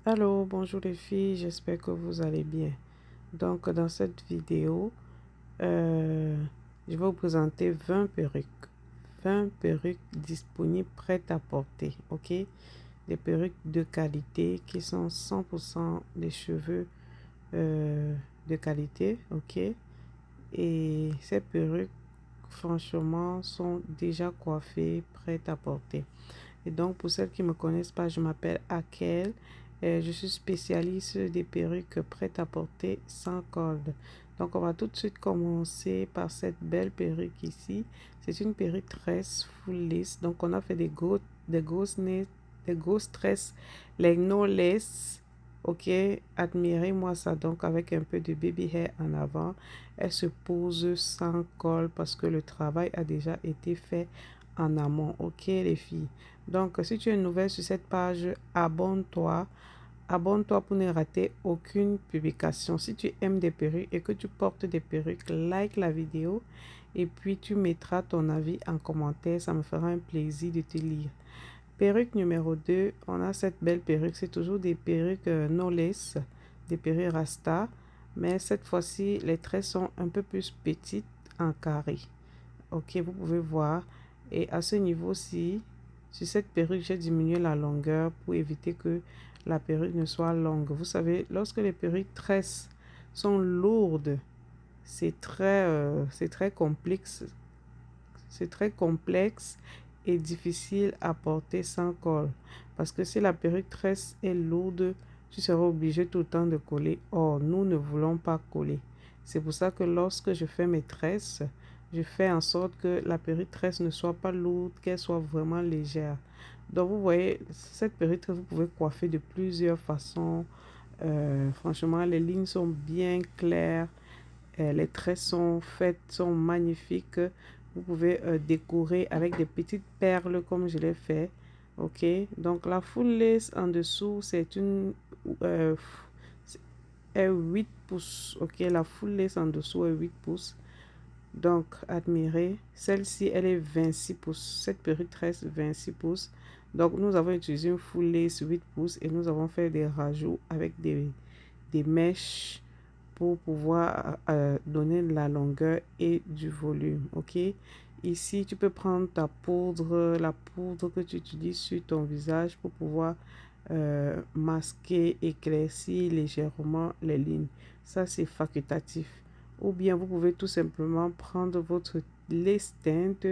Allô, bonjour les filles, j'espère que vous allez bien. Donc, dans cette vidéo, euh, je vais vous présenter 20 perruques. 20 perruques disponibles, prêtes à porter, ok? Des perruques de qualité qui sont 100% des cheveux de qualité, ok? Et ces perruques, franchement, sont déjà coiffées, prêtes à porter. Et donc, pour celles qui ne me connaissent pas, je m'appelle Akel. Je suis spécialiste des perruques prêtes à porter sans col. Donc, on va tout de suite commencer par cette belle perruque ici. C'est une perruque tresse full lace. Donc, on a fait des grosses tresses, les no lace. Ok, admirez-moi ça. Donc, avec un peu de baby hair en avant. Elle se pose sans col parce que le travail a déjà été fait en amont. Ok, les filles. Donc, si tu es nouvelle sur cette page, abonne-toi. Abonne-toi pour ne rater aucune publication. Si tu aimes des perruques et que tu portes des perruques, like la vidéo et puis tu mettras ton avis en commentaire. Ça me fera un plaisir de te lire. Perruque numéro 2, on a cette belle perruque. C'est toujours des perruques no lace, des perruques rasta. Mais cette fois-ci, les traits sont un peu plus petites en carré. Ok, vous pouvez voir. Et à ce niveau-ci, sur cette perruque, j'ai diminué la longueur pour éviter que la perruque ne soit longue. Vous savez, lorsque les perruques tresses sont lourdes, c'est très complexe. C'est très complexe et difficile à porter sans col. Parce que si la perruque tresse est lourde, tu seras obligé tout le temps de coller. Or, nous ne voulons pas coller. C'est pour ça que lorsque je fais mes tresses, je fais en sorte que la perruque tresse ne soit pas lourde, qu'elle soit vraiment légère. Donc, vous voyez, cette perruque, vous pouvez coiffer de plusieurs façons. Franchement, les lignes sont bien claires. Les traits sont faits, sont magnifiques. Vous pouvez décorer avec des petites perles comme je l'ai fait. Ok, donc la full lace en dessous, c'est une euh, est 8 pouces. Ok, la full lace en dessous est 8 pouces. Donc, admirez, celle-ci, elle est 26 pouces. Cette perruque tresse 26 pouces. Donc, nous avons utilisé une full lace 8 pouces et nous avons fait des rajouts avec des mèches pour pouvoir donner de la longueur et du volume. Ok, ici tu peux prendre ta poudre, la poudre que tu utilises sur ton visage pour pouvoir masquer, éclaircir légèrement les lignes. Ça, c'est facultatif. Ou bien vous pouvez tout simplement prendre votre lace teinte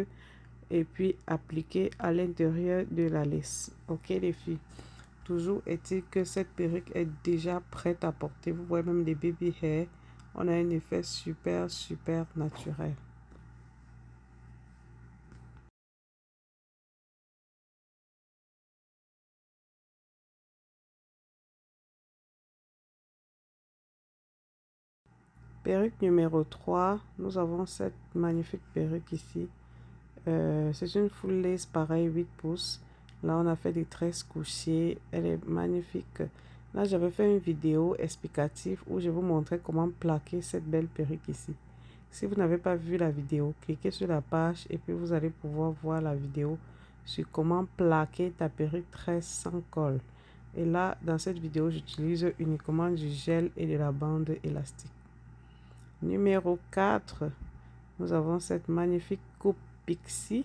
et puis appliquer à l'intérieur de la lace. Ok, les filles. Toujours est-il que cette perruque est déjà prête à porter. Vous voyez même les baby hair. On a un effet super, super naturel. Perruque numéro 3. Nous avons cette magnifique perruque ici. C'est une full lace pareil, 8 pouces. Là, on a fait des tresses couchées. Elle est magnifique. Là, j'avais fait une vidéo explicative où je vous montrais comment plaquer cette belle perruque ici. Si vous n'avez pas vu la vidéo, cliquez sur la page et puis vous allez pouvoir voir la vidéo sur comment plaquer ta perruque tresse sans col. Et là, dans cette vidéo, j'utilise uniquement du gel et de la bande élastique. Numéro 4, nous avons cette magnifique coupe pixie.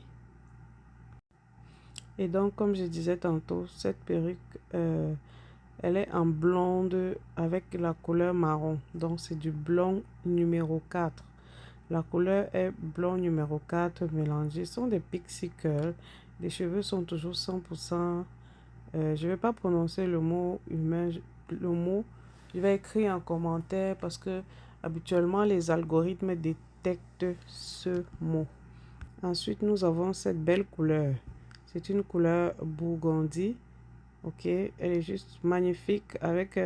Et donc, comme je disais tantôt, cette perruque, elle est en blonde avec la couleur marron. Donc, c'est du blond numéro 4. La couleur est blond numéro 4 mélangé. Ce sont des pixie curls. Les cheveux sont toujours 100%. Je ne vais pas prononcer le mot humain. Le mot, je vais écrire en commentaire parce que habituellement les algorithmes détectent ce mot. Ensuite, nous avons cette belle couleur. C'est une couleur burgundy. Ok, elle est juste magnifique avec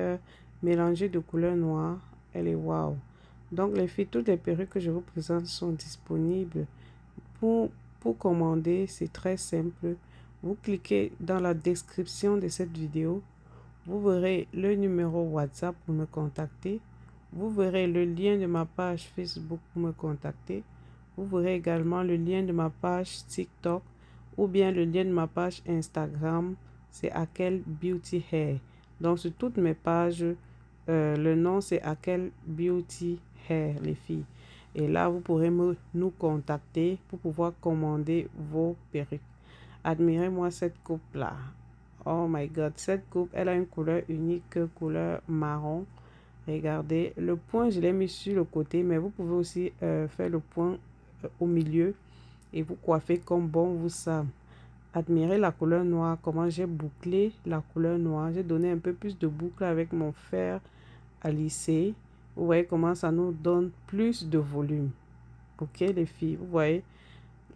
mélangé de couleurs noires. Elle est waouh. Donc les filles, toutes les perruques que je vous présente sont disponibles. Pour, pour commander, c'est très simple. Vous cliquez dans la description de cette vidéo. Vous verrez le numéro WhatsApp pour me contacter. Vous verrez le lien de ma page Facebook pour me contacter. Vous verrez également le lien de ma page TikTok ou bien le lien de ma page Instagram. C'est Akel Beauty Hair. Donc, sur toutes mes pages, le nom, c'est Akel Beauty Hair, les filles. Et là, vous pourrez nous contacter pour pouvoir commander vos perruques. Admirez-moi cette coupe-là. Oh my God, cette coupe, elle a une couleur unique, couleur marron. Regardez, le point, je l'ai mis sur le côté, mais vous pouvez aussi faire le point au milieu et vous coiffer comme bon vous semble. Admirez la couleur noire, comment j'ai bouclé la couleur noire. J'ai donné un peu plus de boucle avec mon fer à lisser. Vous voyez comment ça nous donne plus de volume. Ok les filles, vous voyez,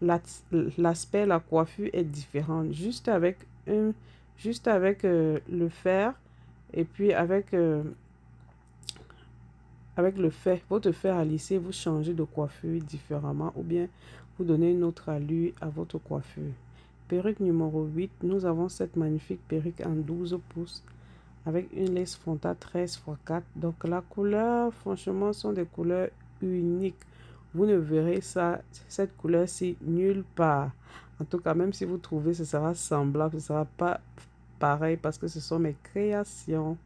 l'aspect, la coiffure est différente. Juste avec le fer et puis avec le fer, votre fer à lisser, vous changez de coiffure différemment ou bien vous donnez une autre allure à votre coiffure. Perruque numéro 8, nous avons cette magnifique perruque en 12 pouces avec une lace frontale 13x4. Donc la couleur, franchement, sont des couleurs uniques. Vous ne verrez cette couleur-ci nulle part. En tout cas, même si vous trouvez, ce sera semblable, ce ne sera pas pareil parce que ce sont mes créations.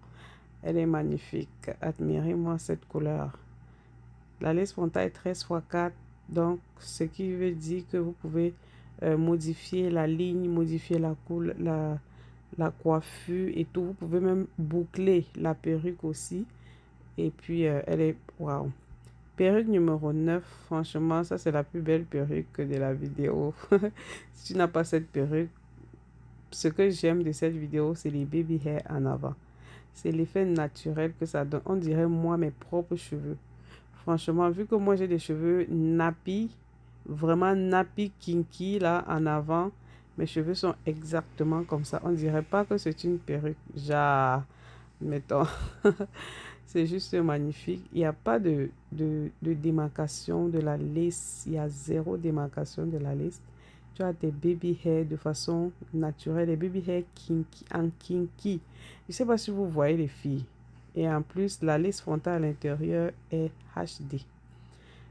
Elle est magnifique. Admirez-moi cette couleur. La lace frontale est 13x4. Donc, ce qui veut dire que vous pouvez modifier la ligne, modifier la couleur, la coiffure et tout. Vous pouvez même boucler la perruque aussi. Et puis, elle est... Waouh! Perruque numéro 9. Franchement, ça, c'est la plus belle perruque de la vidéo. Si tu n'as pas cette perruque, ce que j'aime de cette vidéo, c'est les baby hair en avant. C'est l'effet naturel que ça donne. On dirait moi mes propres cheveux. Franchement, vu que moi j'ai des cheveux nappy, vraiment nappy kinky là en avant, mes cheveux sont exactement comme ça. On dirait pas que c'est une perruque. Genre, mettons, c'est juste magnifique. Il n'y a pas de démarcation de la lace. Il y a zéro démarcation de la lace. Tu as tes baby hair de façon naturelle, les baby hair kinky, en kinky. Je ne sais pas si vous voyez les filles. Et en plus, la lace frontale à l'intérieur est HD.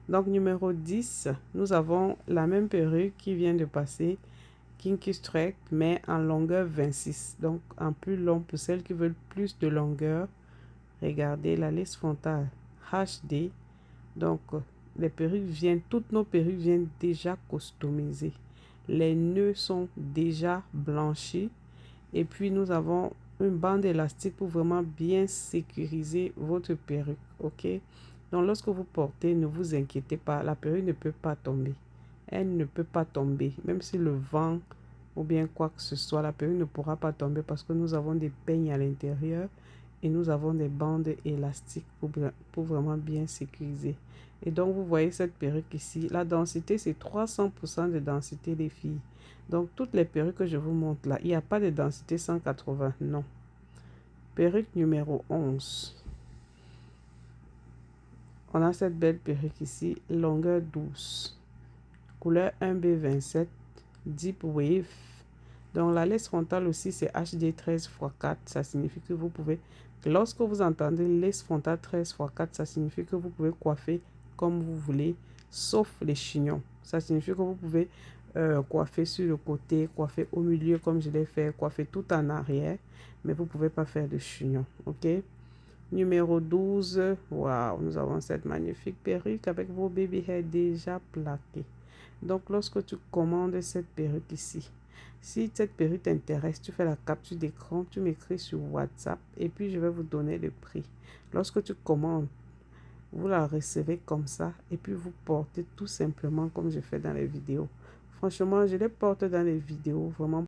Donc, numéro 10, nous avons la même perruque qui vient de passer, Kinky Stretch, mais en longueur 26. Donc, en plus long pour celles qui veulent plus de longueur. Regardez, la lace frontale HD. Donc, les perruques viennent, toutes nos perruques viennent déjà customisées. Les nœuds sont déjà blanchis. Et puis, nous avons une bande élastique pour vraiment bien sécuriser votre perruque. Ok? Donc, lorsque vous portez, ne vous inquiétez pas. La perruque ne peut pas tomber. Elle ne peut pas tomber. Même si le vent ou bien quoi que ce soit, la perruque ne pourra pas tomber parce que nous avons des peignes à l'intérieur et nous avons des bandes élastiques pour vraiment bien sécuriser. Et donc, vous voyez cette perruque ici. La densité, c'est 300% de densité, les filles. Donc, toutes les perruques que je vous montre là, il n'y a pas de densité 180, non. Perruque numéro 11. On a cette belle perruque ici, longueur 12. Couleur 1B27, Deep Wave. Donc, la lace frontale aussi, c'est HD 13x4. Ça signifie que vous pouvez, lorsque vous entendez lace frontale 13x4, ça signifie que vous pouvez coiffer comme vous voulez, sauf les chignons. Ça signifie que vous pouvez coiffer sur le côté, coiffer au milieu comme je l'ai fait, coiffer tout en arrière, mais vous ne pouvez pas faire de chignons. Ok? Numéro 12. Waouh, nous avons cette magnifique perruque avec vos baby hair déjà plaqués. Donc, lorsque tu commandes cette perruque ici, si cette perruque t'intéresse, tu fais la capture d'écran, tu m'écris sur WhatsApp et puis je vais vous donner le prix. Lorsque tu commandes, vous la recevez comme ça et puis vous portez tout simplement comme je fais dans les vidéos. Franchement, je les porte dans les vidéos vraiment